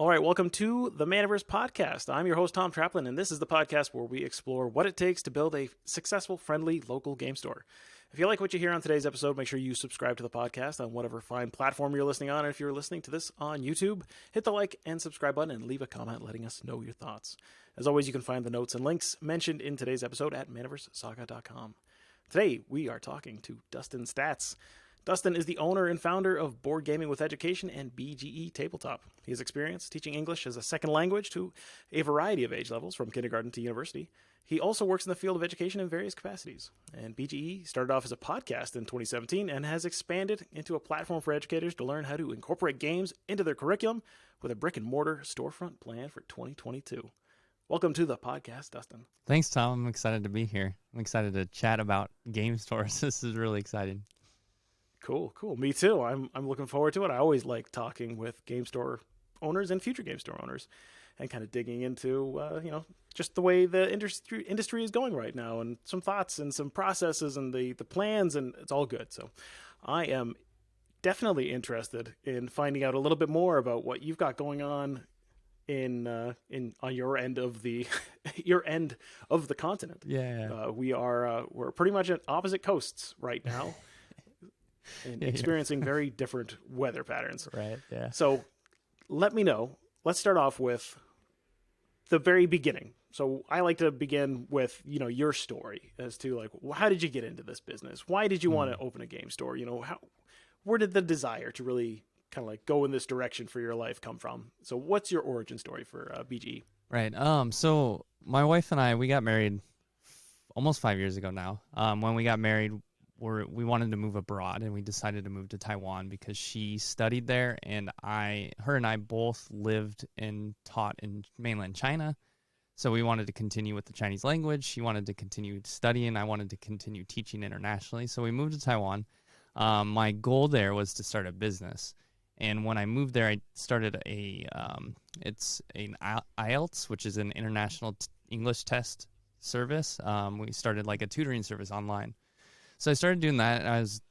All right, welcome to the Manaverse Podcast. I'm your host, Tom Traplin, and this is the podcast where we explore what it takes to build a successful, friendly local game store. If you like what you hear on today's episode, make sure you subscribe to the podcast on whatever fine platform you're listening on. And if you're listening to this on YouTube, hit the like and subscribe button and leave a comment letting us know your thoughts. As always, you can find the notes and links mentioned in today's episode at manaversesaga.com. Today, we are talking to Dustin Staats. Dustin is the owner and founder of Board Gaming with Education and BGE Tabletop. He has experience teaching English as a second language to a variety of age levels, from kindergarten to university. He also works in the field of education in various capacities. And BGE started off as a podcast in 2017 and has expanded into a platform for educators to learn how to incorporate games into their curriculum with a brick-and-mortar storefront plan for 2022. Welcome to the podcast, Dustin. Thanks, Tom. I'm excited to be here. I'm excited to chat about game stores. This is really exciting. Cool. Me too. I'm looking forward to it. I always like talking with game store owners and future game store owners, and kind of digging into just the way the industry is going right now, and some thoughts and some processes and the plans, and it's all good. So, I am definitely interested in finding out a little bit more about what you've got going on in on your end of the your end of the continent. Yeah. We're pretty much at opposite coasts right now. And experiencing very different weather patterns. Right, yeah. So let me know. Let's start off with the very beginning. So I like to begin with, your story as to like, how did you get into this business? Why did you want to open a game store? Where did the desire to really kind of like go in this direction for your life come from? So what's your origin story for BGE? Right. So my wife and I, we got married almost 5 years ago now. When we got married, we wanted to move abroad, and we decided to move to Taiwan because she studied there, and her and I both lived and taught in mainland China. So we wanted to continue with the Chinese language. She wanted to continue studying. I wanted to continue teaching internationally. So we moved to Taiwan. My goal there was to start a business. And when I moved there, I started it's an IELTS, which is an international English test service. We started like a tutoring service online. So I started doing that, and I was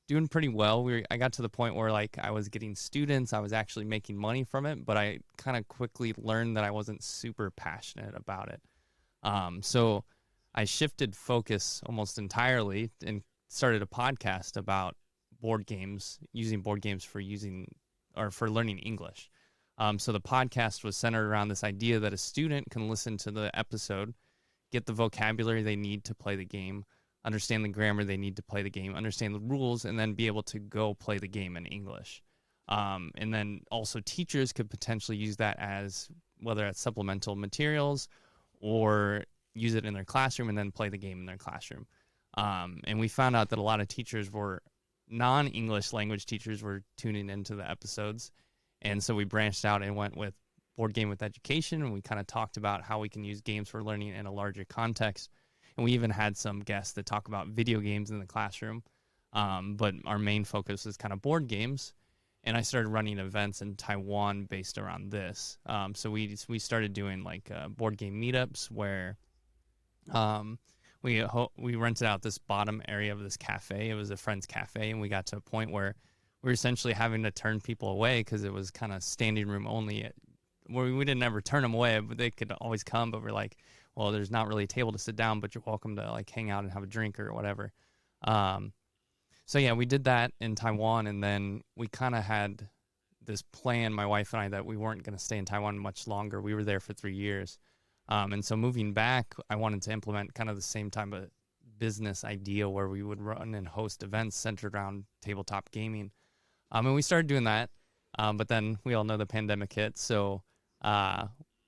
doing pretty well. I got to the point where like I was getting students, I was actually making money from it, but I kind of quickly learned that I wasn't super passionate about it. So I shifted focus almost entirely and started a podcast about board games, using board games for learning English. So the podcast was centered around this idea that a student can listen to the episode, get the vocabulary they need to play the game, understand the grammar they need to play the game, understand the rules, and then be able to go play the game in English. And then also teachers could potentially use that as, whether it's supplemental materials or use it in their classroom and then play the game in their classroom. And we found out that a lot of teachers non-English language teachers were tuning into the episodes. And so we branched out and went with Board Game with Education, and we kind of talked about how we can use games for learning in a larger context. And we even had some guests that talk about video games in the classroom. But our main focus is kind of board games. And I started running events in Taiwan based around this. So we started doing like board game meetups where we rented out this bottom area of this cafe. It was a friend's cafe. And we got to a point where we were essentially having to turn people away because it was kind of standing room only. Where we didn't ever turn them away, but they could always come. But we're like, well, there's not really a table to sit down, but you're welcome to like hang out and have a drink or whatever. So yeah, we did that in Taiwan, and then we kind of had this plan, my wife and I, that we weren't going to stay in Taiwan much longer. We were there for 3 years. And so moving back, I wanted to implement kind of the same type of business idea where we would run and host events centered around tabletop gaming. And we started doing that, but then we all know the pandemic hit, so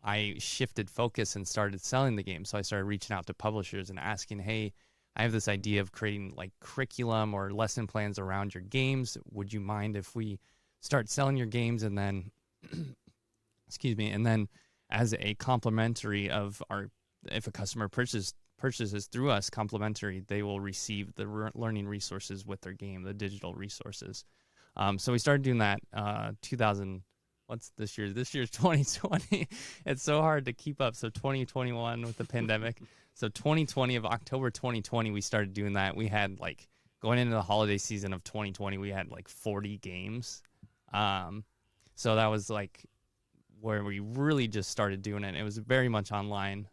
I shifted focus and started selling the game. So I started reaching out to publishers and asking, hey, I have this idea of creating like curriculum or lesson plans around your games. Would you mind if we start selling your games? And then, and then as a complimentary of if a customer purchases through us complimentary, they will receive the learning resources with their game, the digital resources. So we started doing that, what's this year? This year's 2020. It's so hard to keep up. So 2021 with the pandemic. So 2020 of October 2020, we started doing that. We had like going into the holiday season of 2020, we had like 40 games. So that was like where we really just started doing it. It was very much online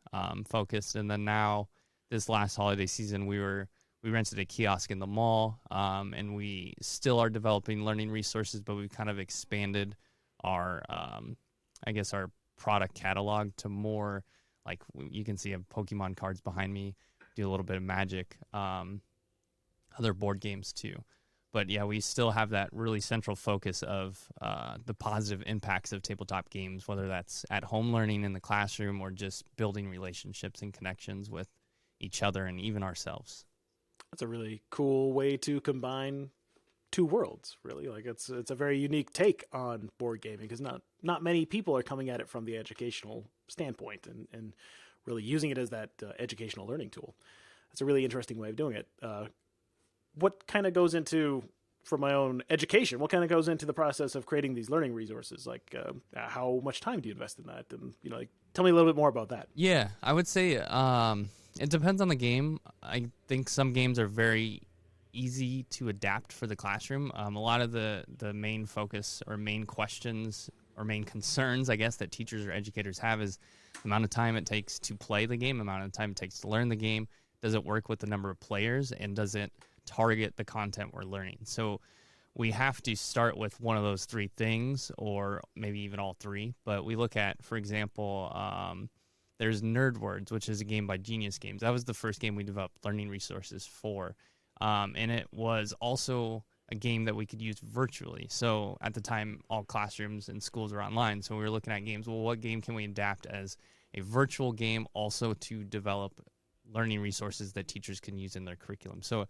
focused. And then now this last holiday season, we rented a kiosk in the mall, and we still are developing learning resources, but we've kind of expanded our, our product catalog to more, like you can see Pokemon cards behind me, do a little bit of Magic, other board games too. But yeah, we still have that really central focus of the positive impacts of tabletop games, whether that's at home learning in the classroom or just building relationships and connections with each other and even ourselves. That's a really cool way to combine two worlds, really. Like it's a very unique take on board gaming, because not many people are coming at it from the educational standpoint and really using it as that educational learning tool. That's a really interesting way of doing it. What kind of goes into, for my own education, what kind of goes into the process of creating these learning resources? Like how much time do you invest in that? And like, tell me a little bit more about that. Yeah, I would say it depends on the game. I think some games are very easy to adapt for the classroom. A lot of the main focus or main questions or main concerns, I guess, that teachers or educators have is the amount of time it takes to play the game, the amount of time it takes to learn the game. Does it work with the number of players, and does it target the content we're learning? So we have to start with one of those three things, or maybe even all three. But we look at, for example, there's Nerd Words, which is a game by Genius Games. That was the first game we developed learning resources for. And it was also a game that we could use virtually. So at the time, all classrooms and schools were online. So we were looking at games. Well, what game can we adapt as a virtual game also to develop learning resources that teachers can use in their curriculum? So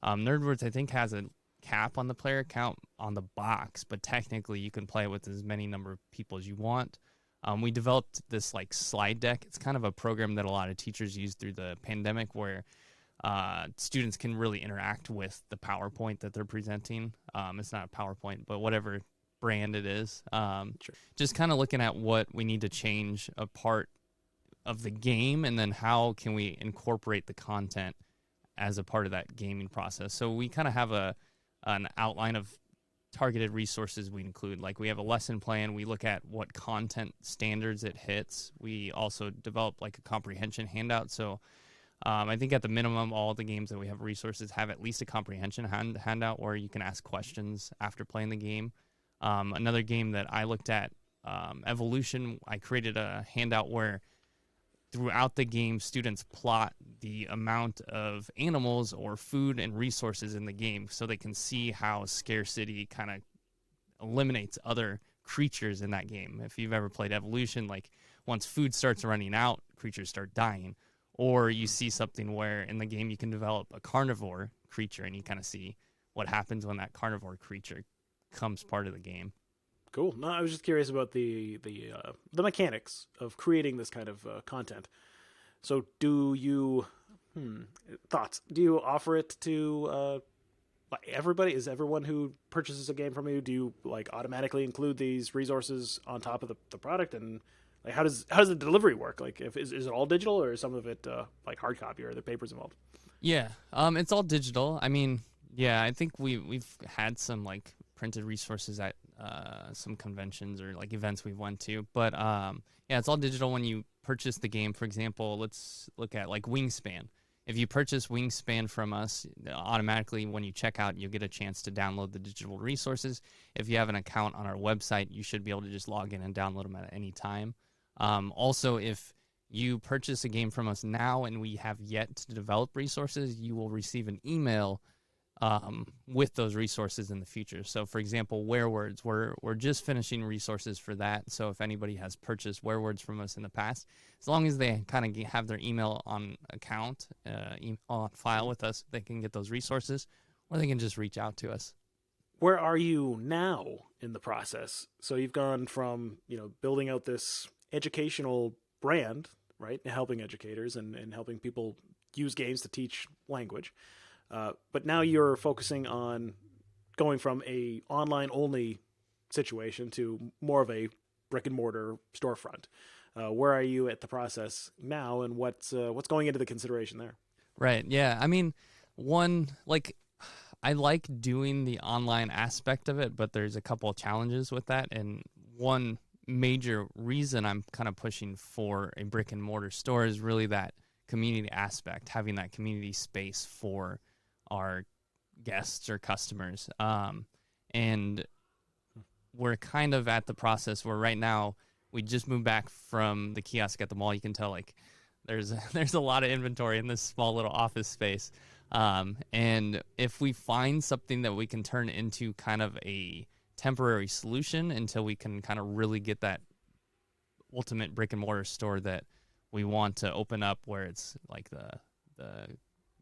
Nerd Words, I think, has a cap on the player count on the box, but technically you can play with as many number of people as you want. We developed this like slide deck. It's kind of a program that a lot of teachers use through the pandemic, where students can really interact with the PowerPoint that they're presenting. It's not a PowerPoint, but whatever brand it is. Sure. Just kind of looking at what we need to change a part of the game, and then how can we incorporate the content as a part of that gaming process. So we kind of have an outline of targeted resources we include. Like we have a lesson plan. We look at what content standards it hits. We also develop like a comprehension handout. So I think at the minimum, all the games that we have resources have at least a comprehension handout where you can ask questions after playing the game. Another game that I looked at, Evolution, I created a handout where throughout the game, students plot the amount of animals or food and resources in the game, so they can see how scarcity kind of eliminates other creatures in that game. If you've ever played Evolution, like once food starts running out, creatures start dying. Or you see something where in the game you can develop a carnivore creature, and you kind of see what happens when that carnivore creature becomes part of the game. Cool. No, I was just curious about the mechanics of creating this kind of content. So, do you thoughts? Do you offer it to everybody? Is everyone who purchases a game from you? Do you like automatically include these resources on top of the product? And like, how does the delivery work? Like, is it all digital, or is some of it like hard copy, or are there papers involved? Yeah, it's all digital. I mean, yeah, I think we've had some like printed resources at some conventions or like events we've went to, but yeah, it's all digital. When you purchase the game, for example, let's look at like Wingspan. If you purchase Wingspan from us, automatically when you check out, you'll get a chance to download the digital resources. If you have an account on our website, you should be able to just log in and download them at any time. Also, if you purchase a game from us now and we have yet to develop resources, you will receive an email with those resources in the future. So, for example, Werewords, we're just finishing resources for that. So if anybody has purchased Werewords from us in the past, as long as they kind of have their email on account, on file with us, they can get those resources, or they can just reach out to us. Where are you now in the process? So you've gone from, building out this educational brand, right, helping educators and helping people use games to teach language. But now you're focusing on going from a online only situation to more of a brick and mortar storefront. Where are you at the process now, and what's going into the consideration there? Right. Yeah. I mean, I like doing the online aspect of it, but there's a couple of challenges with that. And one major reason I'm kind of pushing for a brick and mortar store is really that community aspect, having that community space for our guests or customers. And we're kind of at the process where right now we just moved back from the kiosk at the mall. You can tell like there's a lot of inventory in this small little office space. And if we find something that we can turn into kind of a temporary solution until we can kind of really get that ultimate brick and mortar store that we want to open up, where it's like the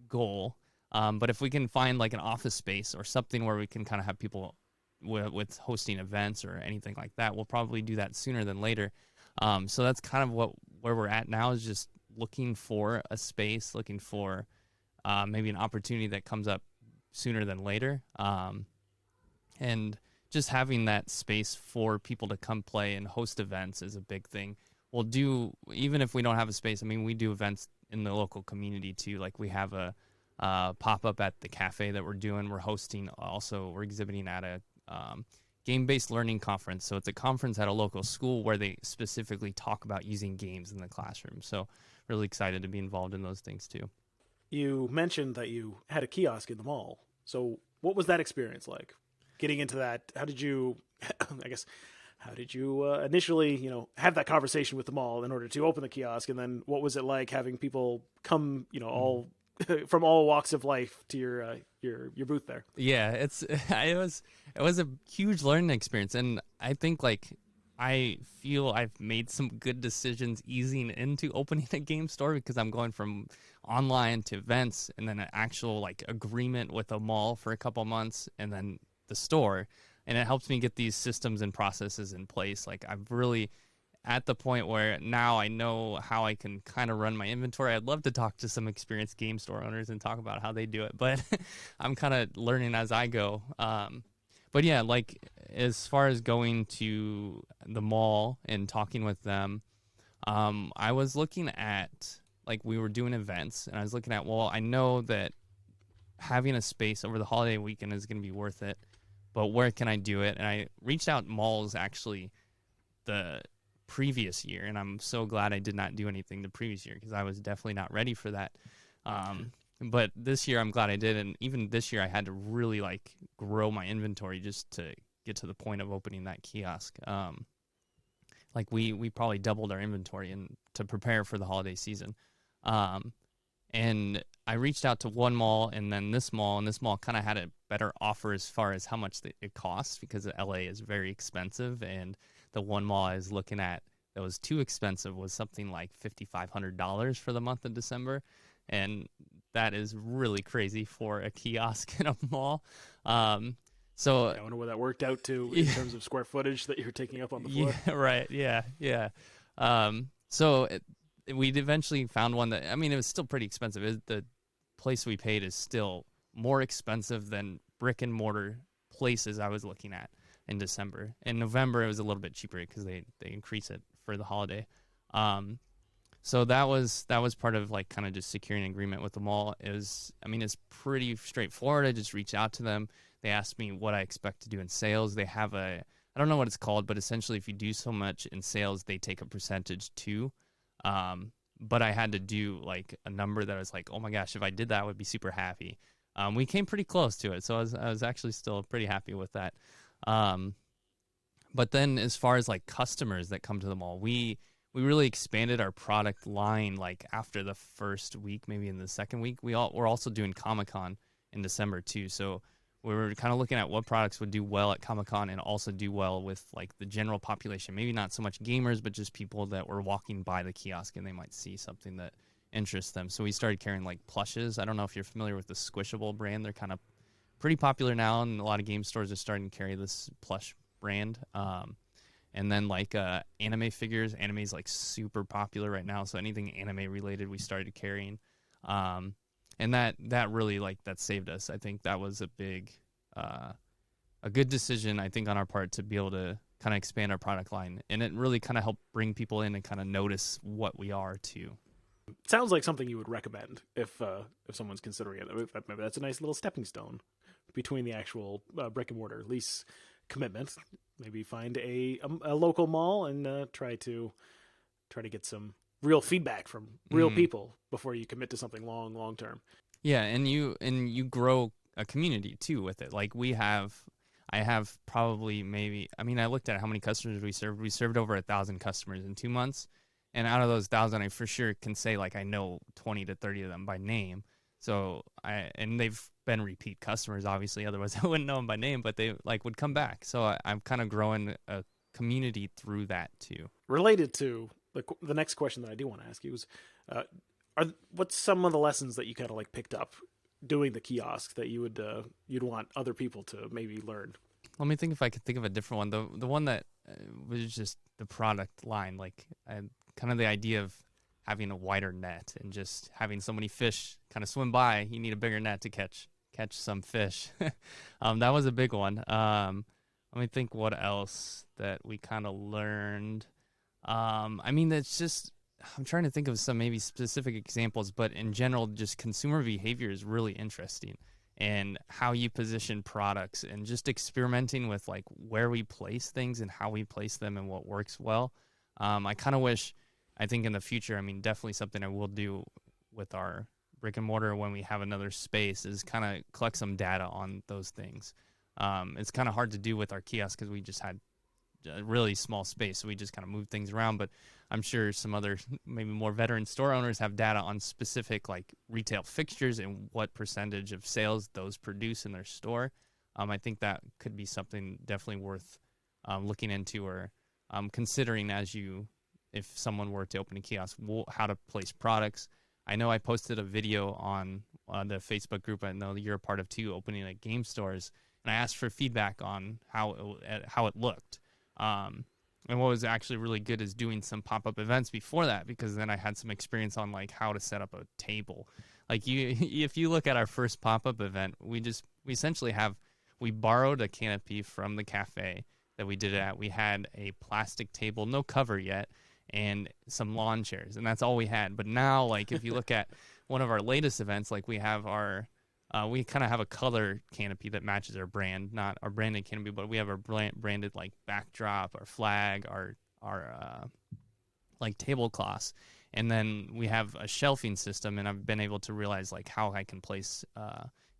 goal. But if we can find like an office space or something where we can kind of have people with hosting events or anything like that, we'll probably do that sooner than later. So that's kind of where we're at now, is just looking for a space, looking for maybe an opportunity that comes up sooner than later. And just having that space for people to come play and host events is a big thing. We'll do, even if we don't have a space, I mean, we do events in the local community too. Like we have a pop-up at the cafe that we're doing. We're hosting also, we're exhibiting at a game-based learning conference. So it's a conference at a local school where they specifically talk about using games in the classroom. So really excited to be involved in those things too. You mentioned that you had a kiosk in the mall. So what was that experience like? Getting into that, how did you, how did you initially, have that conversation with the mall in order to open the kiosk? And then what was it like having people come, all from all walks of life to your booth there? Yeah, it was a huge learning experience, and I think like I feel I've made some good decisions easing into opening a game store, because I'm going from online to events and then an actual like agreement with a mall for a couple months and then the store, and it helps me get these systems and processes in place. Like I'm really at the point where now I know how I can kind of run my inventory. I'd love to talk to some experienced game store owners and talk about how they do it, but I'm kind of learning as I go. But yeah, like as far as going to the mall and talking with them, I was looking at, like, we were doing events, and I was looking at, well, I know that having a space over the holiday weekend is going to be worth it, but where can I do it? And I reached out malls actually the previous year, and I'm so glad I did not do anything the previous year, because I was definitely not ready for that. But this year I'm glad I did, and even this year I had to really like grow my inventory just to get to the point of opening that kiosk. Like we probably doubled our inventory to prepare for the holiday season. And I reached out to one mall and then this mall, and this mall kind of had a better offer as far as how much it costs, because LA is very expensive, and the one mall I was looking at that was too expensive was something like $5,500 for the month of December. And that is really crazy for a kiosk in a mall. So I wonder what that worked out to in terms of square footage that you're taking up on the floor. Yeah, right. Yeah. So we'd eventually found one that, I mean, it was still pretty expensive. The place we paid is still more expensive than brick and mortar places I was looking at in December. In November, it was a little bit cheaper because they increase it for the holiday. So that was part of like kind of just securing an agreement with the mall. It's pretty straightforward. I just reached out to them. They asked me what I expect to do in sales. They have I don't know what it's called, but essentially if you do so much in sales, they take a percentage too. But I had to do like a number that I was like, oh my gosh, if I did that, I would be super happy. We came pretty close to it, so I was actually still pretty happy with that. But then as far as like customers that come to the mall, we really expanded our product line like after the first week, maybe in the second week. We're also doing Comic-Con in December too. So we were kind of looking at what products would do well at Comic-Con and also do well with like the general population. Maybe not so much gamers, but just people that were walking by the kiosk and they might see something that interests them. So we started carrying like plushes. I don't know if you're familiar with the Squishable brand. They're kind of pretty popular now, and a lot of game stores are starting to carry this plush brand. And then like anime figures. Anime is like super popular right now, so anything anime related we started carrying. And that really like that saved us. I think that was a good decision, I think, on our part to be able to kind of expand our product line, and it really kind of helped bring people in and kind of notice what we are too. It sounds like something you would recommend if someone's considering it. Maybe that's a nice little stepping stone between the actual brick and mortar. At least commitment. Maybe find a local mall and try to get some real feedback from real people before you commit to something long term. Yeah, and you grow a community too with it. Like I have probably maybe, I mean, I looked at how many customers we served. We served over 1,000 customers in 2 months. And out of those 1,000, I for sure can say like I know 20 to 30 of them by name. So and they've been repeat customers, obviously. Otherwise, I wouldn't know them by name, but they like would come back. So I'm kind of growing a community through that too. Related to the next question that I do want to ask you is, what's some of the lessons that you kind of like picked up doing the kiosk that you would you'd want other people to maybe learn? Let me think if I could think of a different one. The one that was just the product line, like kind of the idea of having a wider net and just having so many fish kind of swim by. You need a bigger net to catch some fish. That was a big one. Let me think what else that we kind of learned. I mean, it's just, I'm trying to think of some maybe specific examples, but in general, just consumer behavior is really interesting, and how you position products and just experimenting with like where we place things and how we place them and what works well. I kind of wish, I think in the future, I mean, definitely something I will do with our brick and mortar when we have another space is kind of collect some data on those things. It's kind of hard to do with our kiosk because we just had a really small space, so we just kind of moved things around. But I'm sure some other maybe more veteran store owners have data on specific like retail fixtures and what percentage of sales those produce in their store. I think that could be something definitely worth looking into or considering if someone were to open a kiosk, how to place products. I know I posted a video on the Facebook group I know you're a part of too, opening at game stores, and I asked for feedback on how it looked. And what was actually really good is doing some pop-up events before that, because then I had some experience on like how to set up a table. Like if you look at our first pop-up event, we borrowed a canopy from the cafe that we did it at. We had a plastic table, no cover yet, and some lawn chairs, and that's all we had. But now, like if you look at one of our latest events, like we have we kind of have a color canopy that matches our brand, not our branded canopy, but we have our branded like backdrop, our flag, our like tablecloths, and then we have a shelving system. And I've been able to realize like how I can place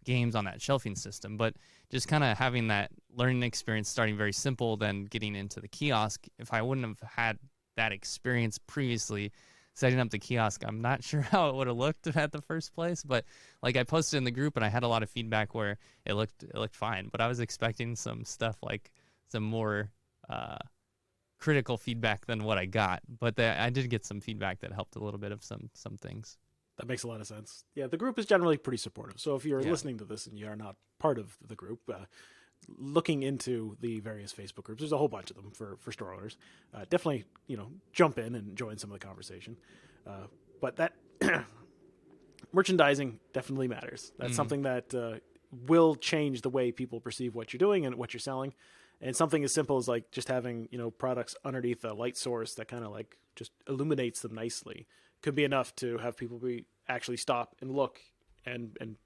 games on that shelving system. But just kind of having that learning experience, starting very simple, then getting into the kiosk. If I wouldn't have had that experience previously setting up the kiosk, I'm not sure how it would have looked at the first place. But like I posted in the group, and I had a lot of feedback where it looked fine, but I was expecting some stuff like some more critical feedback than what I got. But I did get some feedback that helped a little bit of some things. That makes a lot of sense. Yeah, the group is generally pretty supportive. So if you're listening to this and you are not part of the group, looking into the various Facebook groups, there's a whole bunch of them for store owners. Definitely, jump in and join some of the conversation. But that merchandising definitely matters. That's something that will change the way people perceive what you're doing and what you're selling. And something as simple as like just having, products underneath a light source that kind of like just illuminates them nicely could be enough to have people actually stop and look and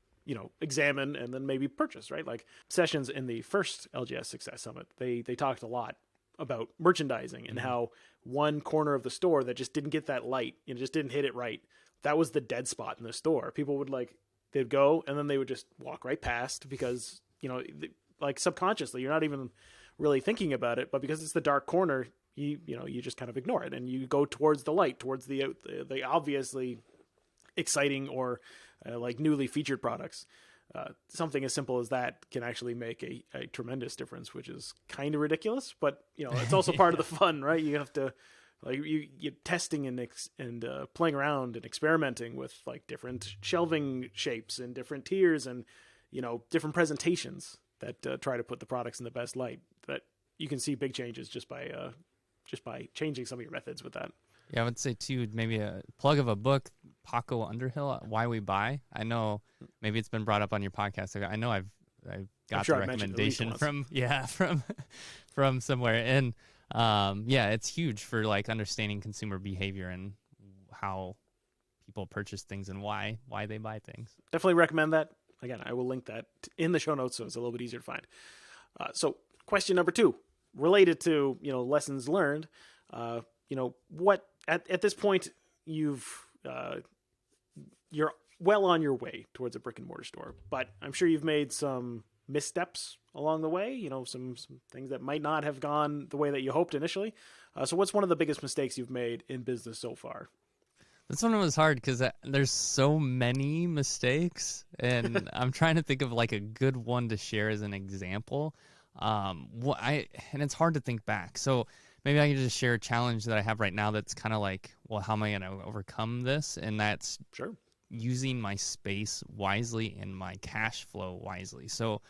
examine and then maybe purchase, right? Like sessions in the first LGS Success Summit, they talked a lot about merchandising and how one corner of the store that just didn't get that light, just didn't hit it right. That was the dead spot in the store. People would they'd go and then they would just walk right past because, like subconsciously, you're not even really thinking about it, but because it's the dark corner, you just kind of ignore it and you go towards the light, towards the obviously exciting or like newly featured products. Something as simple as that can actually make a tremendous difference, which is kind of ridiculous, but it's also part of the fun, right? You have to you're testing and playing around and experimenting with like different shelving shapes and different tiers and different presentations that try to put the products in the best light. That you can see big changes just by changing some of your methods with that. Yeah, I would say too, maybe a plug of a book, Paco Underhill, Why We Buy. I know maybe it's been brought up on your podcast. I know I've got the recommendation from somewhere. And it's huge for like understanding consumer behavior and how people purchase things and why they buy things. Definitely recommend that. Again, I will link that in the show notes so it's a little bit easier to find. So question number 2, related to, lessons learned. What at this point you're well on your way towards a brick and mortar store, but I'm sure you've made some missteps along the way, some things that might not have gone the way that you hoped initially. So what's one of the biggest mistakes you've made in business so far? This one was hard because there's so many mistakes, and I'm trying to think of like a good one to share as an example. And it's hard to think back. So maybe I can just share a challenge that I have right now that's kind of like, well, how am I going to overcome this? And that's Sure. using my space wisely and my cash flow wisely. So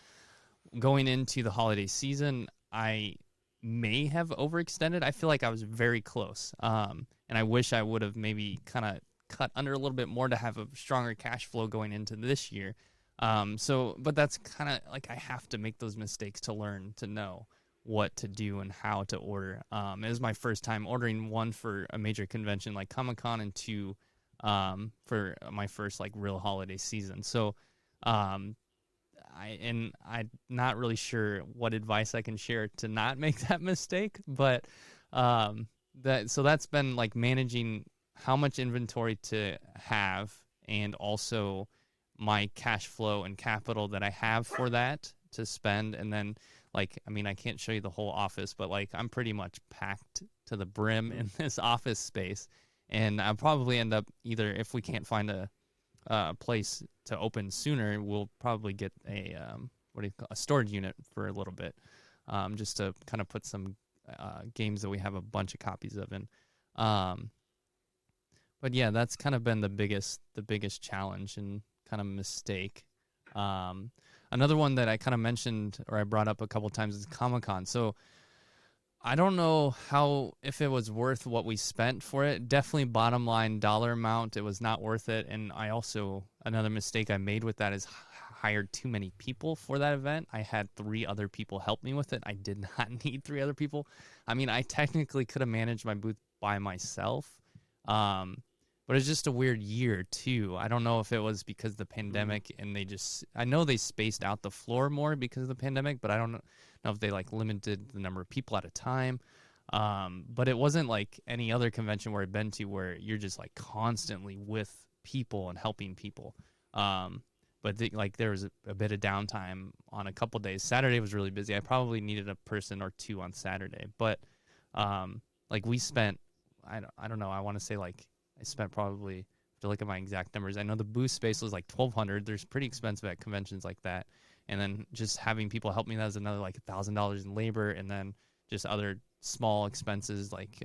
going into the holiday season, I may have overextended. I feel like I was very close. And I wish I would have maybe kind of cut under a little bit more to have a stronger cash flow going into this year. But that's kind of like I have to make those mistakes to learn to know what to do and how to order. It was my first time ordering, one for a major convention like Comic-Con, and 2 for my first like real holiday season. So I'm not really sure what advice I can share to not make that mistake, but that's been like managing how much inventory to have, and also my cash flow and capital that I have for that to spend. And then like, I mean, I can't show you the whole office, but like I'm pretty much packed to the brim in this office space. And I'll probably end up either, if we can't find a place to open sooner, we'll probably get a storage unit for a little bit, just to kind of put some games that we have a bunch of copies of in. But yeah, that's kind of been the biggest challenge and kind of mistake. Another one that I kind of mentioned, or I brought up a couple times, is Comic-Con. So I don't know if it was worth what we spent for it. Definitely bottom line dollar amount, it was not worth it. And another mistake I made with that is hired too many people for that event. I had 3 other people help me with it. I did not need 3 other people. I mean, I technically could have managed my booth by myself. But it's just a weird year too. I don't know if it was because of the pandemic and I know they spaced out the floor more because of the pandemic, but I don't know if they like limited the number of people at a time. But it wasn't like any other convention where I've been to where you're just like constantly with people and helping people. But there was a bit of downtime on a couple days. Saturday was really busy. I probably needed a person or 2 on Saturday, but like we spent, I don't know, I want to say like I spent probably, to look at my exact numbers, I know the booth space was like $1,200. There's pretty expensive at conventions like that. And then just having people help me, that was another like $1,000 in labor, and then just other small expenses like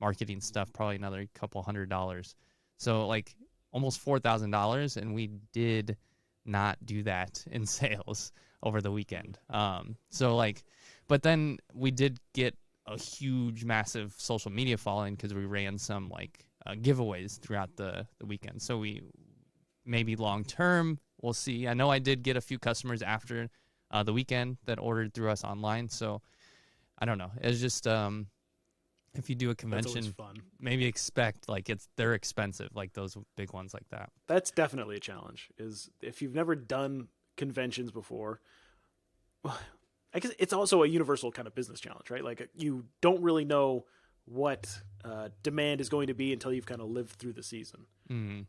marketing stuff, probably another couple $100. So like almost $4,000, and we did not do that in sales over the weekend. But then we did get a huge, massive social media following because we ran some like giveaways throughout the weekend. So we maybe long term, we'll see. I know I did get a few customers after the weekend that ordered through us online. So I don't know. It's just if you do a convention, maybe expect like they're expensive, like those big ones like that. That's definitely a challenge. Is if you've never done conventions before, I guess it's also a universal kind of business challenge, right? Like you don't really know what demand is going to be until you've kind of lived through the season,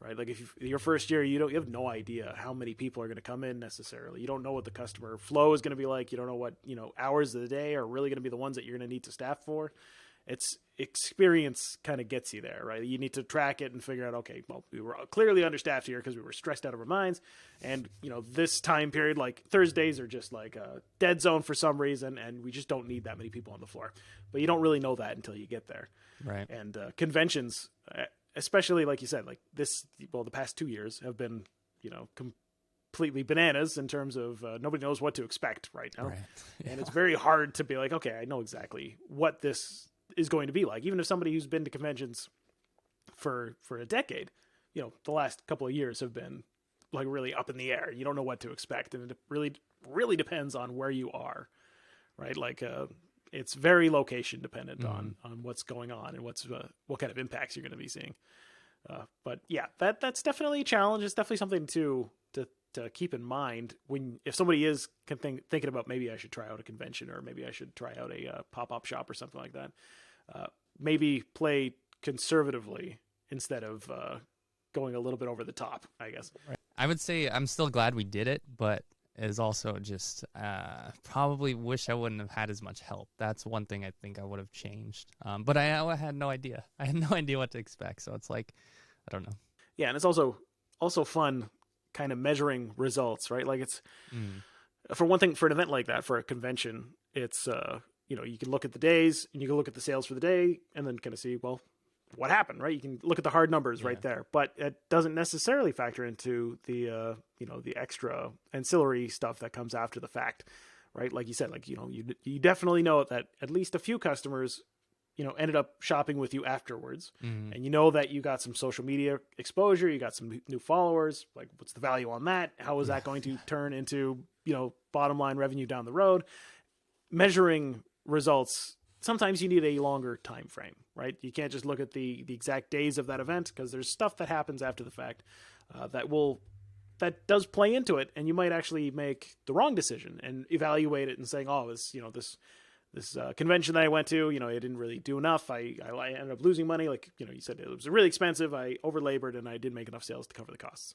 right? Like if your first year, you have no idea how many people are going to come in necessarily. You don't know what the customer flow is going to be like. You don't know what, hours of the day are really going to be the ones that you're going to need to staff for. It's experience kind of gets you there, right? You need to track it and figure out, okay, well, we were clearly understaffed here because we were stressed out of our minds. And, this time period, like Thursdays are just like a dead zone for some reason, and we just don't need that many people on the floor. But you don't really know that until you get there. Right. And conventions, especially like you said, like the past 2 years have been, completely bananas in terms of nobody knows what to expect right now. Right. Yeah. And it's very hard to be like, okay, I know exactly what this is going to be like. Even if somebody who's been to conventions for a decade, the last couple of years have been like really up in the air. You don't know what to expect. And it really, really depends on where you are, right? Like, it's very location dependent on what's going on and what kind of impacts you're going to be seeing. But yeah, that's definitely a challenge. It's definitely something to to keep in mind if somebody is thinking about maybe I should try out a convention or maybe I should try out a pop-up shop or something like that. Maybe play conservatively instead of going a little bit over the top, I guess. Right. I would say I'm still glad we did it, but is also just probably wish I wouldn't have had as much help. That's one thing I think I would have changed. But I had no idea. I had no idea what to expect. So it's like, I don't know. Yeah, and it's also fun kind of measuring results, right? Like it's, for one thing, for an event like that, for a convention, it's, you can look at the days and you can look at the sales for the day and then kind of see, well, what happened, right? You can look at the hard numbers right there, but it doesn't necessarily factor into the the extra ancillary stuff that comes after the fact, right? Like you said, like you definitely know that at least a few customers ended up shopping with you afterwards, and that you got some social media exposure, you got some new followers. Like, what's the value on that? How is that going to turn into bottom line revenue down the road? Measuring results, sometimes you need a longer time frame, right? You can't just look at the exact days of that event, because there's stuff that happens after the fact that does play into it, and you might actually make the wrong decision and evaluate it and saying, oh, this convention that I went to, it didn't really do enough. I ended up losing money. Like, you said, it was really expensive. I over-labored and I didn't make enough sales to cover the costs.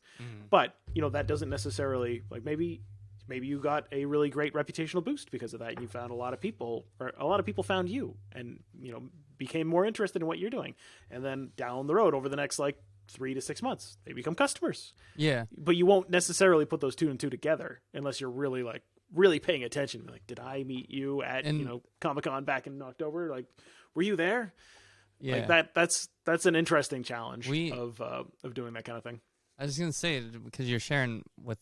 But, that doesn't necessarily, like, maybe you got a really great reputational boost because of that. And you found a lot of people found you and, became more interested in what you're doing. And then down the road over the next, 3 to 6 months, they become customers. Yeah. But you won't necessarily put those two and two together unless you're really paying attention. Like, did I meet you at Comic-Con back in October? Like, were you there? Yeah, like that's an interesting challenge of doing that kind of thing. I was gonna say, because you're sharing with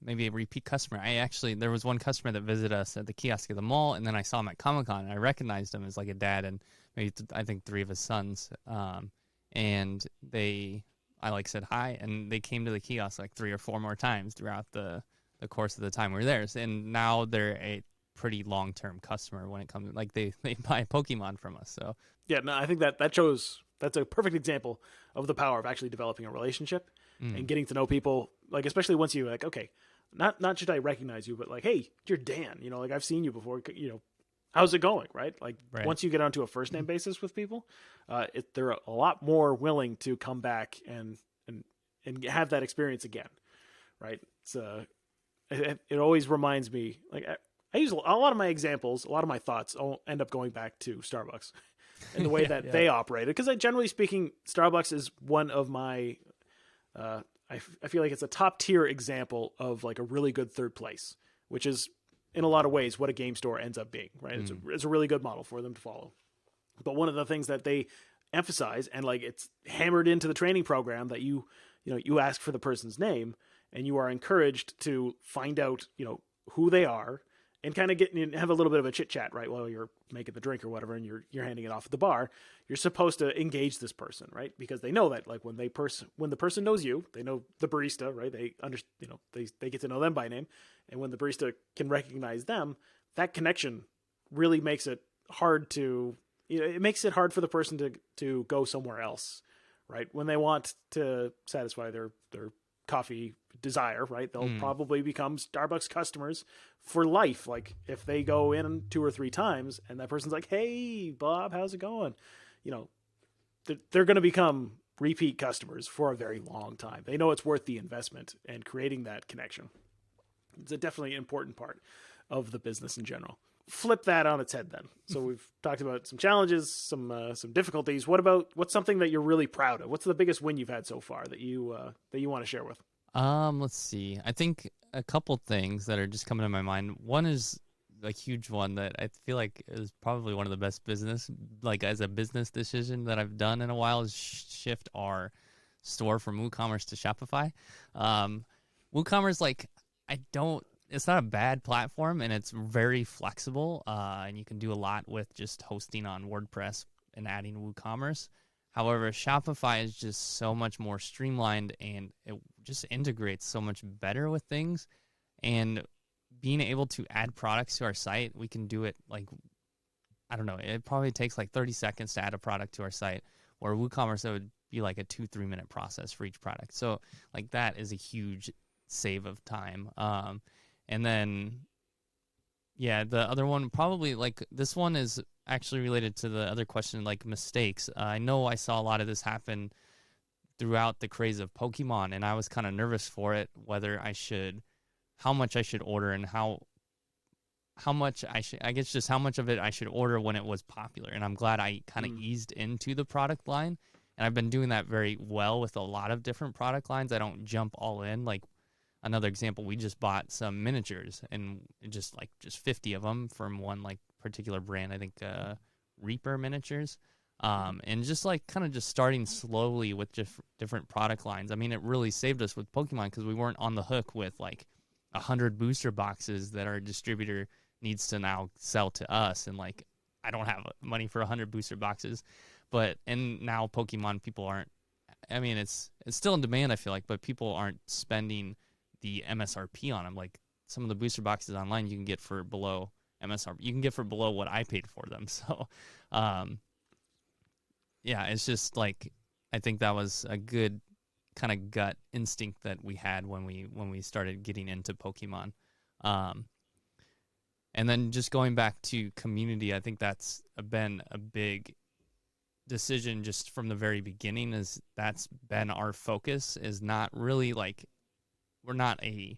maybe a repeat customer. There was one customer that visited us at the kiosk at the mall, and then I saw him at Comic-Con, and I recognized him as like a dad and maybe I think 3 of his sons. And I said hi, and they came to the kiosk 3 or 4 more times throughout the course of the time we were there. And now they're a pretty long-term customer when it comes to, they buy Pokemon from us. So yeah, no, I think that's a perfect example of the power of actually developing a relationship and getting to know people. Like, especially once you okay, not should I recognize you, but hey, you're Dan, I've seen you before, how's it going? Right. Right. Once you get onto a first name basis with people, they're a lot more willing to come back and have that experience again. Right. It's it always reminds me, I use a lot of my examples, a lot of my thoughts end up going back to Starbucks and the way that they operated. Because generally speaking, Starbucks is one of my, I feel like it's a top tier example of a really good third place, which is in a lot of ways what a game store ends up being, right? It's a really good model for them to follow. But one of the things that they emphasize, and it's hammered into the training program, that you ask for the person's name and you are encouraged to find out, who they are, and kind of have a little bit of a chit chat, right? While you're making the drink or whatever, and you're handing it off at the bar, you're supposed to engage this person, right? Because they know that when the person knows you, they know the barista, right? They they get to know them by name. And when the barista can recognize them, that connection really makes it hard to, it makes it hard for the person to go somewhere else, right? When they want to satisfy their coffee desire, right? They'll probably become Starbucks customers for life. Like, if they go in 2 or 3 times and that person's like, hey, Bob, how's it going? They're going to become repeat customers for a very long time. They know it's worth the investment and creating that connection. It's a definitely important part of the business in general. Flip that on its head then. So we've talked about some challenges, some difficulties. What's something that you're really proud of? What's the biggest win you've had so far that you want to share with? Let's see. I think a couple things that are just coming to my mind. One is a huge one that I feel like is probably one of the best business, as a business decision that I've done in a while, is shift our store from WooCommerce to Shopify. WooCommerce, it's not a bad platform, and it's very flexible, and you can do a lot with just hosting on WordPress and adding WooCommerce. However, Shopify is just so much more streamlined, and it just integrates so much better with things. And being able to add products to our site, we can do it I don't know, it probably takes 30 seconds to add a product to our site, or WooCommerce, it would be a 2-3 minute process for each product. So that is a huge save of time. And then, yeah, the other one probably like this one is actually related to the other question, like mistakes. I know I saw a lot of this happen throughout the craze of Pokemon, and I was kind of nervous for it, whether I should, how much I should order, and how much I should, I guess just how much of it I should order when it was popular. And I'm glad I kind of eased into the product line. And I've been doing that very well with a lot of different product lines. I don't jump all in. Like another example, we just bought some miniatures and just 50 of them from one like particular brand, I think Reaper Miniatures. And just like kind of just starting slowly with just different product lines. I mean, it really saved us with Pokemon because we weren't on the hook with like 100 booster boxes that our distributor needs to now sell to us. And like, I don't have money for 100 booster boxes, and now Pokemon people aren't, I mean, it's still in demand, I feel like, but people aren't spending the MSRP on them. Like some of the booster boxes online you can get for below MSRP. You can get for below what I paid for them. So, yeah, it's just like, I think that was a good kind of gut instinct that we had when we started getting into Pokemon. And then just going back to community, I think that's been a big decision just from the very beginning. Is that's been our focus, is not really like, we're not a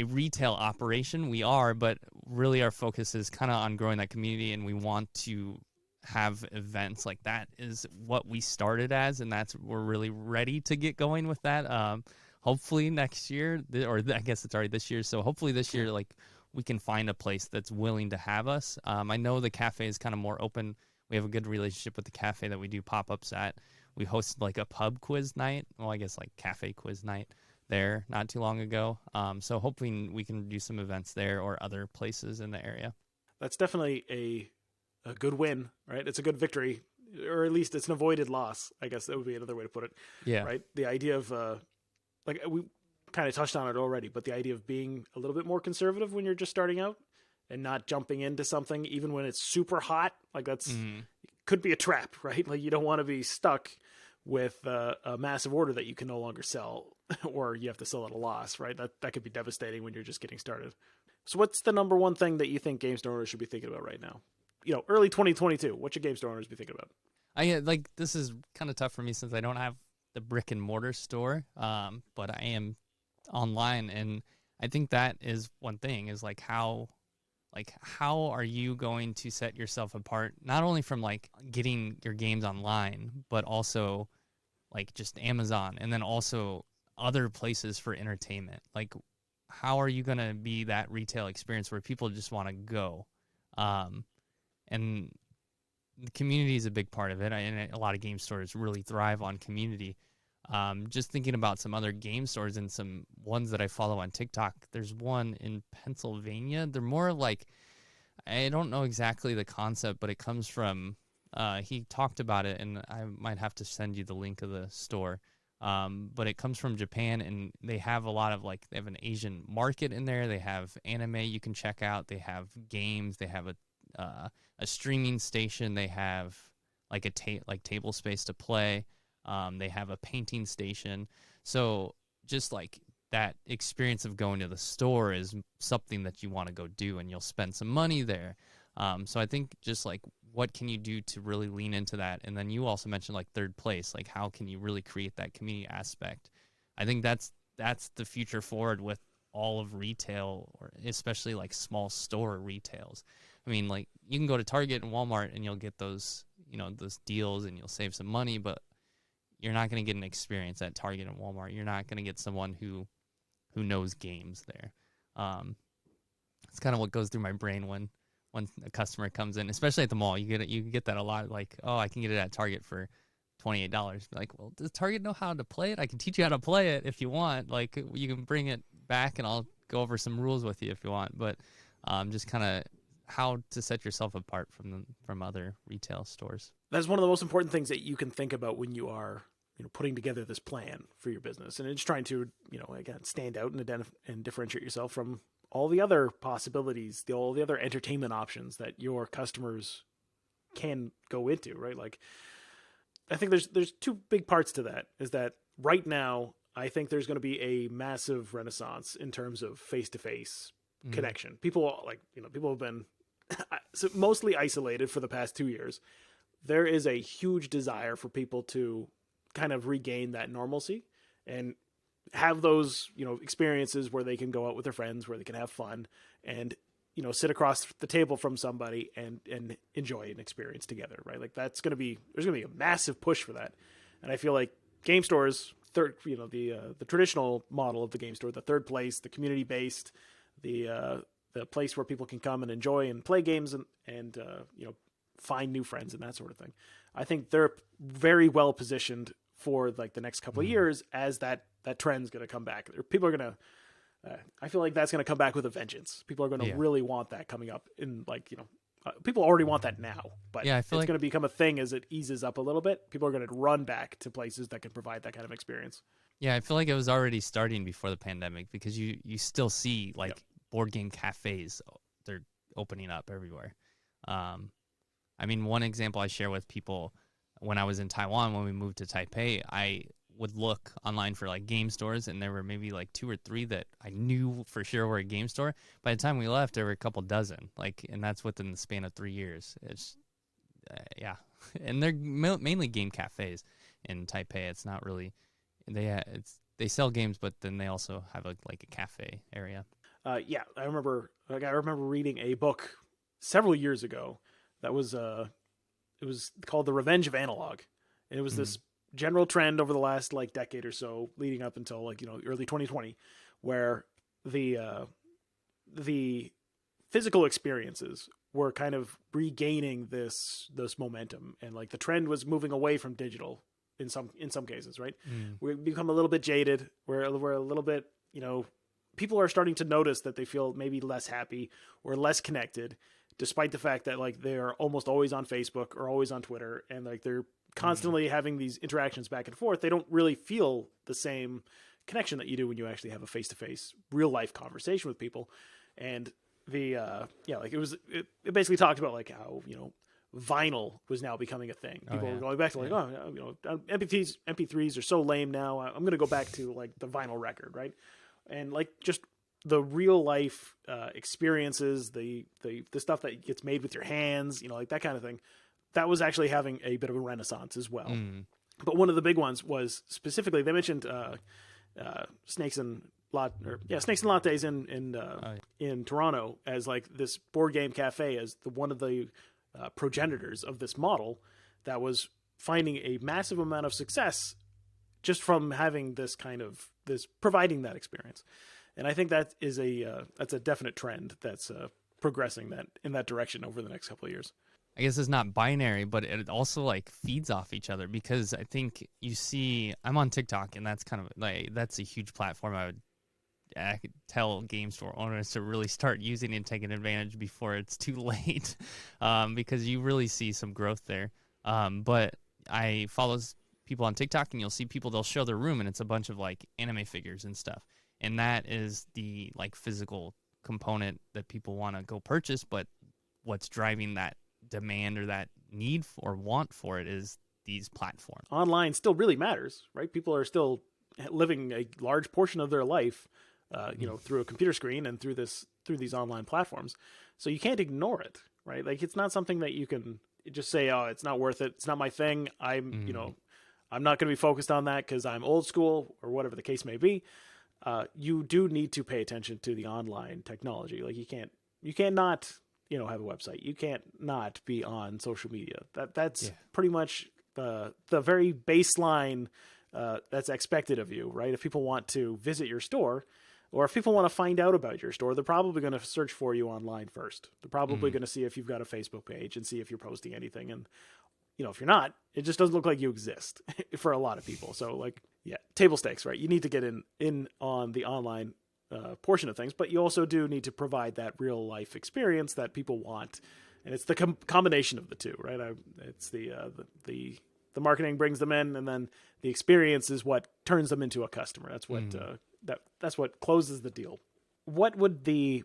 retail operation. We are, but really our focus is kind of on growing that community, and we want to have events like that is what we started as, and we're really ready to get going with that. Hopefully next year, or I guess it's already this year. So hopefully this year, like we can find a place that's willing to have us. I know the cafe is kind of more open. We have a good relationship with the cafe that we do pop-ups at. We hosted like a pub quiz night. Well, I guess like cafe quiz night there not too long ago. So hoping we can do some events there or other places in the area. That's definitely a good win, right? It's a good victory, or at least it's an avoided loss. I guess that would be another way to put it. Yeah. Right. The idea of, like we kind of touched on it already, but the idea of being a little bit more conservative when you're just starting out and not jumping into something, even when it's super hot, like that's could be a trap, right? Like you don't want to be stuck with a massive order that you can no longer sell, or you have to sell at a loss, right? That could be devastating when you're just getting started. So what's the number one thing that you think game store owners should be thinking about right now? Early 2022, what should game store owners be thinking about? Like this is kind of tough for me since I don't have the brick and mortar store, but I am online, and I think that is one thing, is like how are you going to set yourself apart, not only from like getting your games online, but also like just Amazon, and then also other places for entertainment. Like how are you going to be that retail experience where people just want to go? And the community is a big part of it, and a lot of game stores really thrive on community. Just thinking about some other game stores and some ones that I follow on TikTok. There's one in Pennsylvania. They're more like, I don't know exactly the concept, but it comes from, he talked about it, and I might have to send you the link of the store. But it comes from Japan, and they have a lot of they have an Asian market in there. They have anime you can check out. They have games. They have a streaming station. They have like table space to play. They have a painting station. So just like that experience of going to the store is something that you want to go do, and you'll spend some money there. So I think just like, what can you do to really lean into that? And then you also mentioned like third place, like how can you really create that community aspect? I think that's the future forward with all of retail, or especially like small store retails. I mean, like you can go to Target and Walmart and you'll get those deals and you'll save some money, but you're not going to get an experience at Target and Walmart. You're not going to get someone who knows games there. It's kind of what goes through my brain when a customer comes in, especially at the mall. You get that a lot. Like, oh, I can get it at Target for $28. Like, well, does Target know how to play it? I can teach you how to play it if you want. Like, you can bring it back and I'll go over some rules with you if you want. But just kind of how to set yourself apart from other retail stores. That's one of the most important things that you can think about when you are putting together this plan for your business, and it's trying to again stand out and differentiate yourself from all the other possibilities, all the other entertainment options that your customers can go into, right? Like, I think there's two big parts to that. Is that right now, I think there's going to be a massive renaissance in terms of face-to-face connection. People people have been mostly isolated for the past 2 years. There is a huge desire for people to kind of regain that normalcy and have those, experiences where they can go out with their friends, where they can have fun and, sit across the table from somebody and enjoy an experience together, right? Like there's going to be a massive push for that. And I feel like game stores, the traditional model of the game store, the third place, the community-based, the place where people can come and enjoy and play games and find new friends and that sort of thing. I think they're very well positioned for like the next couple of years as that trend's going to come back. People are going to, I feel like that's going to come back with a vengeance. People are going to really want that coming up in people already want that now, but it's going to become a thing as it eases up a little bit. People are going to run back to places that can provide that kind of experience. Yeah, I feel like it was already starting before the pandemic because you still see board game cafes. They're opening up everywhere. I mean, one example I share with people when I was in Taiwan, when we moved to Taipei, I would look online for like game stores, and there were maybe like 2 or 3 that I knew for sure were a game store. By the time we left, there were a couple dozen, and that's within the span of 3 years. It's and they're mainly game cafes in Taipei. It's not really they sell games, but then they also have a cafe area. I remember reading a book several years ago that was it was called The Revenge of Analog, and it was this general trend over the last decade or so leading up until early 2020 where the physical experiences were kind of regaining this momentum, and the trend was moving away from digital in some cases, right? We become a little bit jaded. We're a little bit, people are starting to notice that they feel maybe less happy or less connected, despite the fact that they're almost always on Facebook or always on Twitter, and they're constantly having these interactions back and forth. They don't really feel the same connection that you do when you actually have a face-to-face real life conversation with people. And it basically talked about how, vinyl was now becoming a thing. People were going back to MP3s are so lame now. I'm going to go back to the vinyl record. Right. And just the real life experiences, the stuff that gets made with your hands, that kind of thing, that was actually having a bit of a renaissance as well. But one of the big ones was specifically, they mentioned Snakes and Lattes in Toronto as this board game cafe as one of the progenitors of this model that was finding a massive amount of success just from having this providing that experience. And I think that is that's a definite trend that's progressing in that direction over the next couple of years. I guess it's not binary, but it also feeds off each other, because I think you see, I'm on TikTok, and that's kind of that's a huge platform. I could tell game store owners to really start using and taking advantage before it's too late, because you really see some growth there. But I follow people on TikTok, and you'll see people, they'll show their room, and it's a bunch of anime figures and stuff. And that is the physical component that people want to go purchase. But what's driving that demand or that need or want for it is these platforms. Online still really matters, right? People are still living a large portion of their life, through a computer screen and through these online platforms. So you can't ignore it, right? It's not something that you can just say, oh, it's not worth it. It's not my thing. I'm not going to be focused on that because I'm old school or whatever the case may be. You do need to pay attention to the online technology. You can't not, have a website. You can't not be on social media. That's pretty much the very baseline that's expected of you, right? If people want to visit your store, or if people want to find out about your store, they're probably going to search for you online first. They're probably going to see if you've got a Facebook page and see if you're posting anything. And, if you're not, it just doesn't look like you exist for a lot of people. So table stakes, right? You need to get in on the online portion of things, but you also do need to provide that real life experience that people want. And it's the combination of the two, right? It's the marketing brings them in, and then the experience is what turns them into a customer. That's what that's what closes the deal. What would the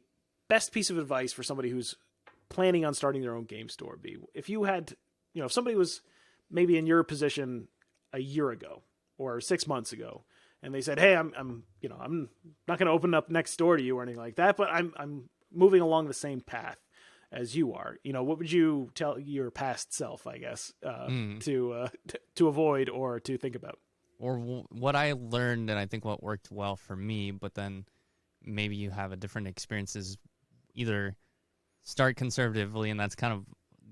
best piece of advice for somebody who's planning on starting their own game store be? If you had, if somebody was maybe in your position a year ago or 6 months ago, and they said, hey, I'm not going to open up next door to you or anything like that, but I'm moving along the same path as you are. What would you tell your past self, I guess, to avoid or to think about? Or what I learned, and I think what worked well for me, but then maybe you have a different experience, is either start conservatively, and that's kind of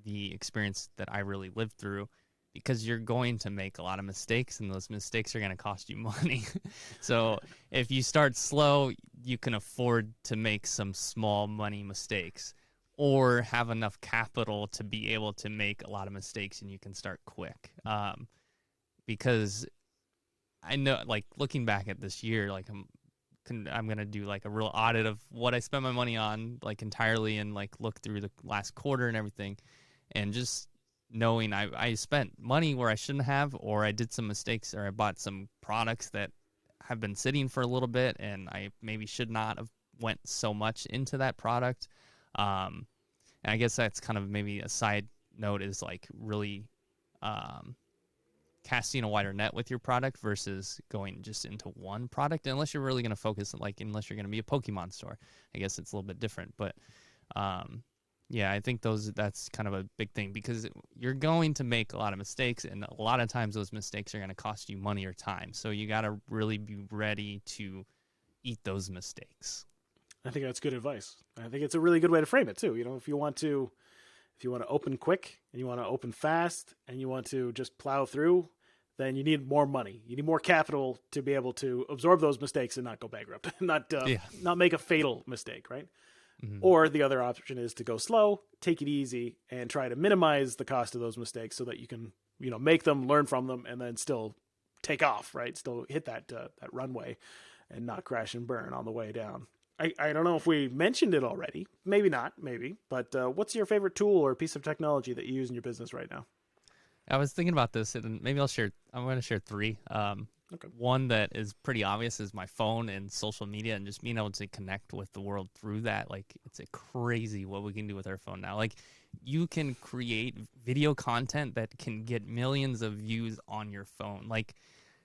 the experience that I really lived through, because you're going to make a lot of mistakes, and those mistakes are going to cost you money. So if you start slow, you can afford to make some small money mistakes, or have enough capital to be able to make a lot of mistakes, and you can start quick. Because I know, like, looking back at this year, like I'm going to do like a real audit of what I spent my money on, like, entirely, and like look through the last quarter and everything, and just knowing I spent money where I shouldn't have, or I did some mistakes, or I bought some products that have been sitting for a little bit and I maybe should not have went so much into that product. And I guess that's kind of maybe a side note, is like really casting a wider net with your product versus going just into one product, unless you're really going to focus, like, unless you're going to be a Pokemon store. I guess it's a little bit different, but yeah, I think that's kind of a big thing, because you're going to make a lot of mistakes, and a lot of times those mistakes are going to cost you money or time. So you got to really be ready to eat those mistakes. I think that's good advice. I think it's a really good way to frame it too. If you want to open quick, and you want to open fast, and you want to just plow through, then you need more money. You need more capital to be able to absorb those mistakes and not go bankrupt, not make a fatal mistake, right? Mm-hmm. Or the other option is to go slow, take it easy, and try to minimize the cost of those mistakes so that you can, make them, learn from them, and then still take off, right? Still hit that runway and not crash and burn on the way down. I don't know if we mentioned it already. Maybe not, but what's your favorite tool or piece of technology that you use in your business right now? I was thinking about this, and maybe I'm going to share three. Okay. One that is pretty obvious is my phone and social media, and just being able to connect with the world through that. Like, it's crazy what we can do with our phone now. Like, you can create video content that can get millions of views on your phone. Like,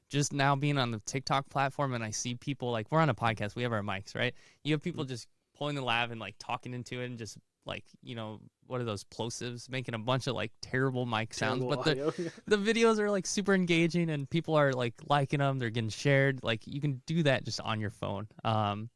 just now being on the TikTok platform, and I see people, like, we're on a podcast, we have our mics, right? You have people just pulling the lav and like talking into it, and just like, what are those plosives, making a bunch of like terrible mic sounds, but the videos are like super engaging, and people are like liking them, they're getting shared. Like, you can do that just on your phone. And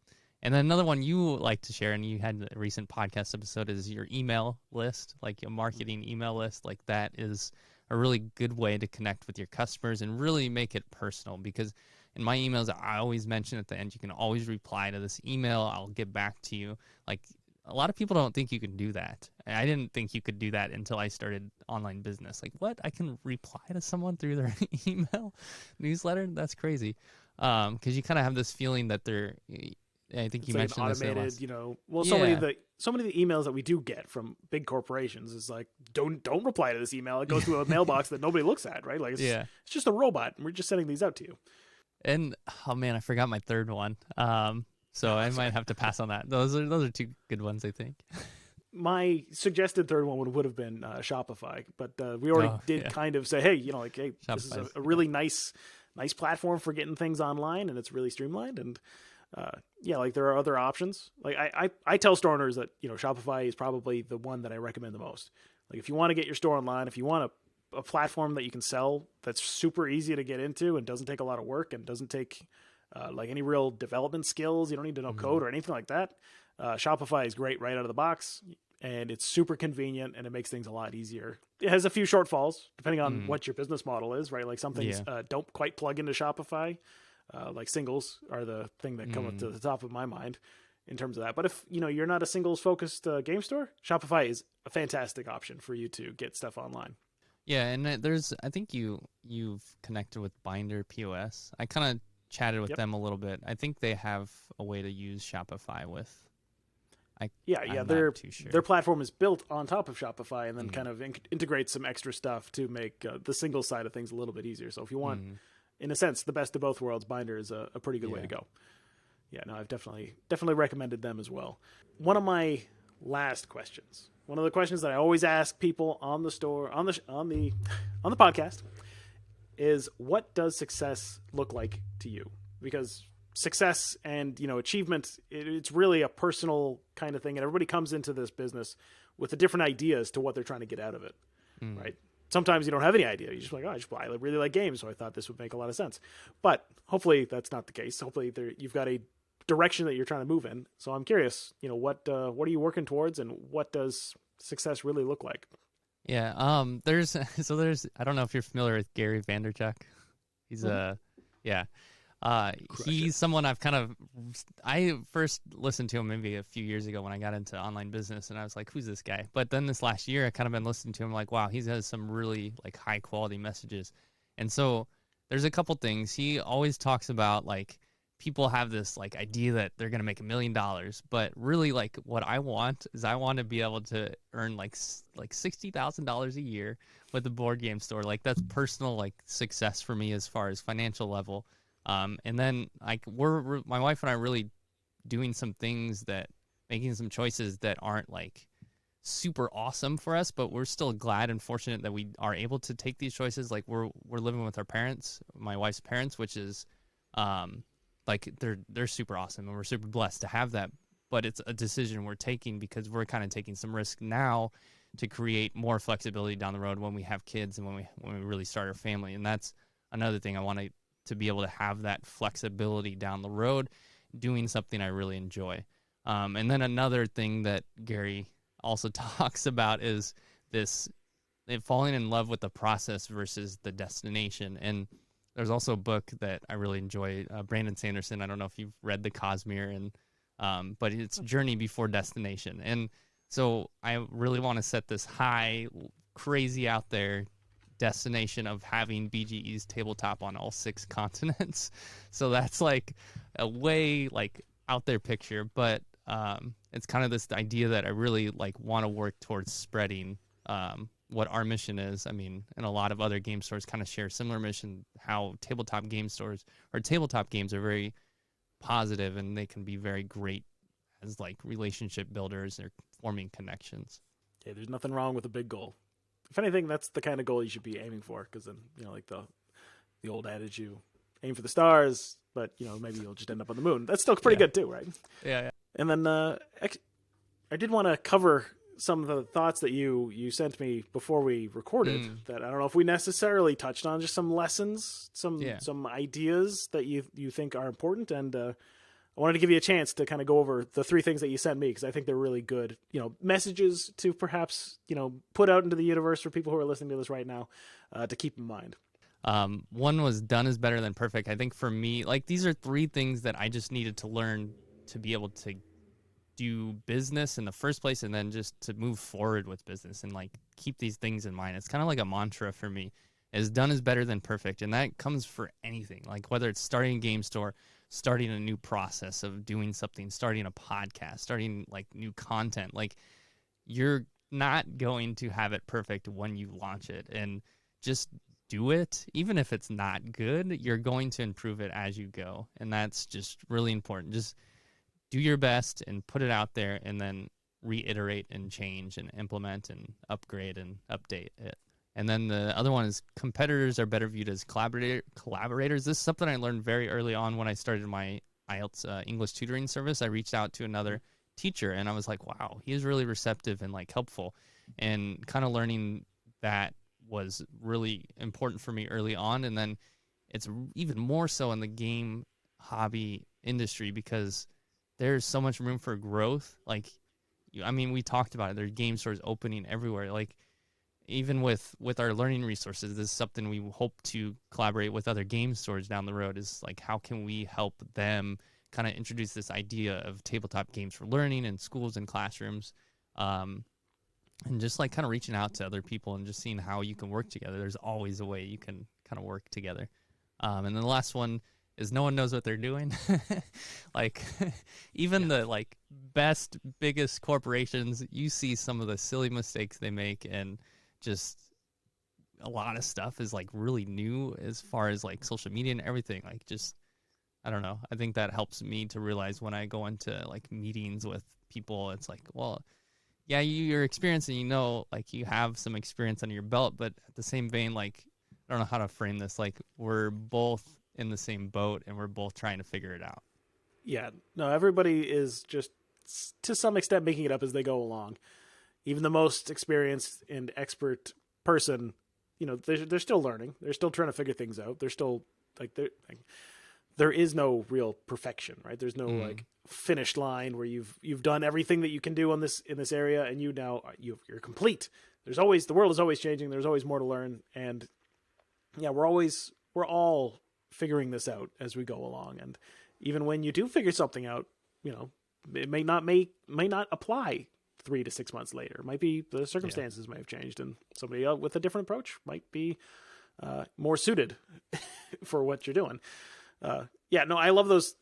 then another one you like to share, and you had a recent podcast episode, is your email list, like your marketing email list. Like, that is a really good way to connect with your customers and really make it personal, because in my emails, I always mention at the end, you can always reply to this email, I'll get back to you. Like, a lot of people don't think you can do that. I didn't think you could do that until I started online business. Like, what? I can reply to someone through their email newsletter? That's crazy. Because you kind of have this feeling that I think you mentioned automated, this. So many of the emails that we do get from big corporations is like, don't reply to this email. It goes to a mailbox that nobody looks at, right? Like, it's just a robot, and we're just sending these out to you. And oh man, I forgot my third one. So I might have to pass on that. Those are two good ones, I think. My suggested third one would have been Shopify, but we already did kind of say, hey, this is a really nice platform for getting things online, and it's really streamlined. And like, there are other options. Like, I tell store owners that, Shopify is probably the one that I recommend the most. Like, if you want to get your store online, if you want a platform that you can sell that's super easy to get into and doesn't take a lot of work and doesn't take like any real development skills, you don't need to know code or anything like that. Shopify is great right out of the box, and it's super convenient, and it makes things a lot easier. It has a few shortfalls depending on what your business model is, right? Like, some things don't quite plug into Shopify. Like, singles are the thing that come up to the top of my mind in terms of that. But if you're not a singles focused game store, Shopify is a fantastic option for you to get stuff online. Yeah, and I think you've connected with Binder POS. I kind of chatted with them a little bit. I think they have a way to use Shopify with. Their platform is built on top of Shopify, and then kind of integrates some extra stuff to make the single side of things a little bit easier. So if you want, in a sense, the best of both worlds, Binder is a pretty good way to go. Yeah, no, I've definitely recommended them as well. One of my last questions, one of the questions that I always ask people on the store, on the podcast, is, what does success look like to you? because success and, achievement, it's really a personal kind of thing. And everybody comes into this business with a different idea as to what they're trying to get out of it. Right. Sometimes you don't have any idea. You're just like, I really like games, so I thought this would make a lot of sense. But hopefully that's not the case. Hopefully you've got a direction that you're trying to move in. So I'm curious, what are you working towards, and what does success really look like? Yeah. There's I don't know if you're familiar with Gary Vaynerchuk. He's he's someone I first listened to him maybe a few years ago when I got into online business, and I was like, who's this guy? But then this last year I kind of been listening to him, like, wow, he has some really like high quality messages. And so there's a couple things. He always talks about, like, people have this like idea that they're going to make $1 million, but really, like, what I want is I want to be able to earn like $60,000 a year with the board game store. Like, that's personal, like, success for me as far as financial level. And then, like, we're my wife and I are really doing some things, making some choices that aren't like super awesome for us, but we're still glad and fortunate that we are able to take these choices. Like, we're living with our parents, my wife's parents, which is, like, they're super awesome, and we're super blessed to have that. But it's a decision we're taking because we're kind of taking some risk now to create more flexibility down the road when we have kids and when we really start our family. And that's another thing I want to be able to have that flexibility down the road, doing something I really enjoy. And then another thing that Gary also talks about is falling in love with the process versus the destination. And there's also a book that I really enjoy, Brandon Sanderson. I don't know if you've read The Cosmere, but it's Journey Before Destination. And so I really want to set this high, crazy out there destination of having BGE's tabletop on all 6 continents. So that's like a way like out there picture, but it's kind of this idea that I really like want to work towards spreading what our mission is. I mean, and a lot of other game stores kind of share a similar mission, how tabletop game stores or tabletop games are very positive, and they can be very great as like relationship builders or forming connections. Yeah, there's nothing wrong with a big goal. If anything, that's the kind of goal you should be aiming for, because then, like the old adage, you aim for the stars, but, maybe you'll just end up on the moon. That's still pretty good too, right? Yeah. And then I did want to cover some of the thoughts that you sent me before we recorded that I don't know if we necessarily touched on, just some lessons, some ideas that you think are important. And I wanted to give you a chance to kind of go over the 3 things that you sent me, because I think they're really good, messages to perhaps, put out into the universe for people who are listening to this right now, to keep in mind. One was done is better than perfect. I think for me, like, these are 3 things that I just needed to learn to be able to do business in the first place, and then just to move forward with business and like keep these things in mind. It's kind of like a mantra for me, is done is better than perfect. And that comes for anything, like whether it's starting a game store, starting a new process of doing something, starting a podcast, starting like new content. Like, you're not going to have it perfect when you launch it, and just do it. Even if it's not good, you're going to improve it as you go. And that's just really important. Just do your best and put it out there, and then reiterate and change and implement and upgrade and update it. And then the other one is competitors are better viewed as collaborators. This is something I learned very early on when I started my IELTS English tutoring service. I reached out to another teacher, and I was like, wow, he is really receptive and like helpful. And kind of learning that was really important for me early on. And then it's even more so in the game hobby industry, because there's so much room for growth. Like, I mean, we talked about it. There's game stores opening everywhere. Like, even with our learning resources, this is something we hope to collaborate with other game stores down the road, is like, how can we help them kind of introduce this idea of tabletop games for learning in schools and classrooms, and just like kind of reaching out to other people and just seeing how you can work together. There's always a way you can kind of work together. And then the last one is no one knows what they're doing. Like, even the like best, biggest corporations, you see some of the silly mistakes they make, and just a lot of stuff is like really new as far as like social media and everything. Like, just, I don't know. I think that helps me to realize when I go into like meetings with people, it's like, well, yeah, you're experienced, and like you have some experience under your belt, but at the same vein, like, I don't know how to frame this. Like, we're both in the same boat, and we're both trying to figure it out. Yeah, no, everybody is just to some extent making it up as they go along. Even the most experienced and expert person, they're still learning. They're still trying to figure things out. They're still there is no real perfection, right? There's no like finished line where you've done everything that you can do in this area, and you're complete. The world is always changing. There's always more to learn, and yeah, we're all figuring this out as we go along. And even when you do figure something out, it may not apply 3 to 6 months later. It might be the circumstances may have changed, and somebody else with a different approach might be more suited for what you're doing. I love those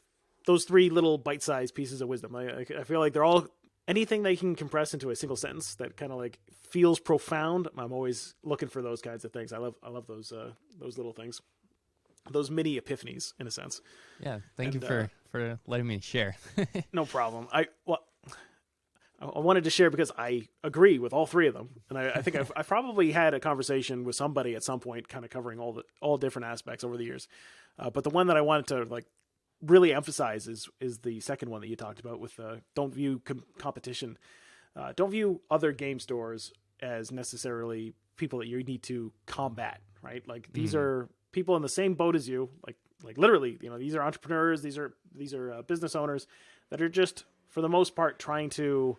3 little bite-sized pieces of wisdom. I feel like they're all anything they can compress into a single sentence that kind of like feels profound. I'm always looking for those kinds of things. I love those little things, those mini epiphanies in a sense. Yeah, thank you for letting me share. No problem. I wanted to share because I agree with all 3 of them, and I think I've probably had a conversation with somebody at some point, kind of covering all different aspects over the years. But the one that I wanted to like really emphasize is the second one that you talked about with don't view competition, don't view other game stores as necessarily people that you need to combat, right? Like these are people in the same boat as you, like literally, these are entrepreneurs, these are business owners that are just for the most part trying to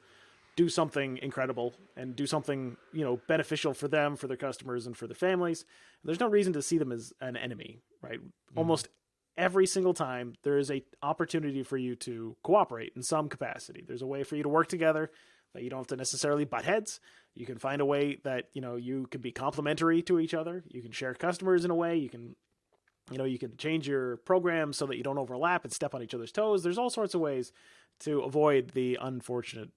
do something incredible and do something, beneficial for them, for their customers, and for their families. There's no reason to see them as an enemy, right? Almost every single time there is a opportunity for you to cooperate in some capacity. There's a way for you to work together that you don't have to necessarily butt heads. You can find a way that, you can be complementary to each other. You can share customers in a way. You can change your program so that you don't overlap and step on each other's toes. There's all sorts of ways to avoid the unfortunate,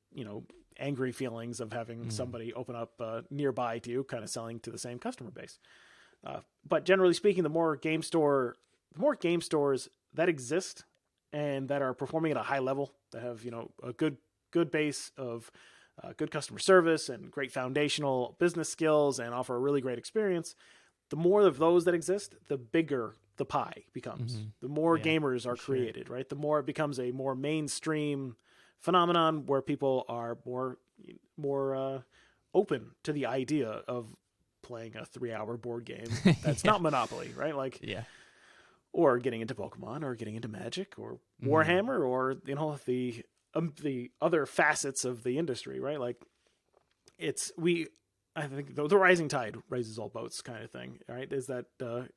angry feelings of having somebody open up nearby to you, kind of selling to the same customer base. But generally speaking, the more game stores that exist and that are performing at a high level, that have, a good base of good customer service and great foundational business skills and offer a really great experience, the more of those that exist, the bigger the pie becomes. The more gamers are created, right? The more it becomes a more mainstream phenomenon where people are more open to the idea of playing a 3-hour board game that's not Monopoly, right? Or getting into Pokemon, or getting into Magic, or Warhammer, or the other facets of the industry, right? I think the rising tide raises all boats kind of thing, right? Is that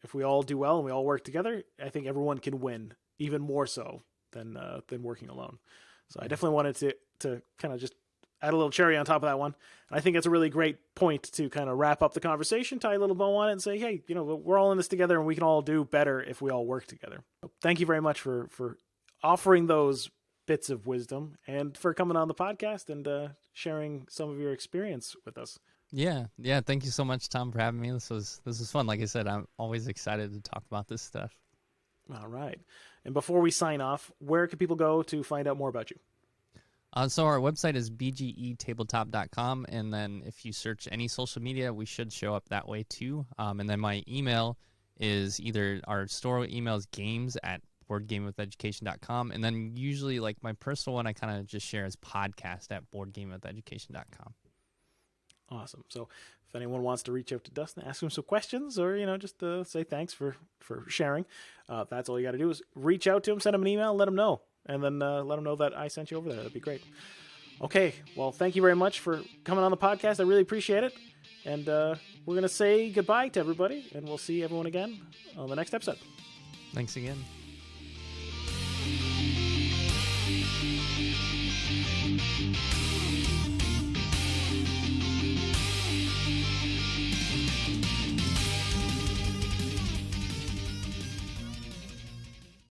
if we all do well and we all work together, I think everyone can win even more so than working alone. So I definitely wanted to kind of just add a little cherry on top of that one. And I think it's a really great point to kind of wrap up the conversation, tie a little bow on it, and say, hey, we're all in this together, and we can all do better if we all work together. So thank you very much for offering those bits of wisdom and for coming on the podcast and sharing some of your experience with us. Yeah. Thank you so much, Tom, for having me. This was fun. Like I said, I'm always excited to talk about this stuff. All right. And before we sign off, where can people go to find out more about you? So our website is bgetabletop.com, and then if you search any social media, we should show up that way too. And then my email is either our store email is games@boardgamewitheducation.com, and then usually like my personal one I kind of just share as podcast@boardgamewitheducation.com. Awesome. So if anyone wants to reach out to Dustin, ask him some questions, or just say thanks for sharing, that's all you got to do is reach out to him, send him an email, let him know, and then let him know that I sent you over there. That'd be great. Okay, well, thank you very much for coming on the podcast. I really appreciate it, and we're gonna say goodbye to everybody, and we'll see everyone again on the next episode. Thanks again.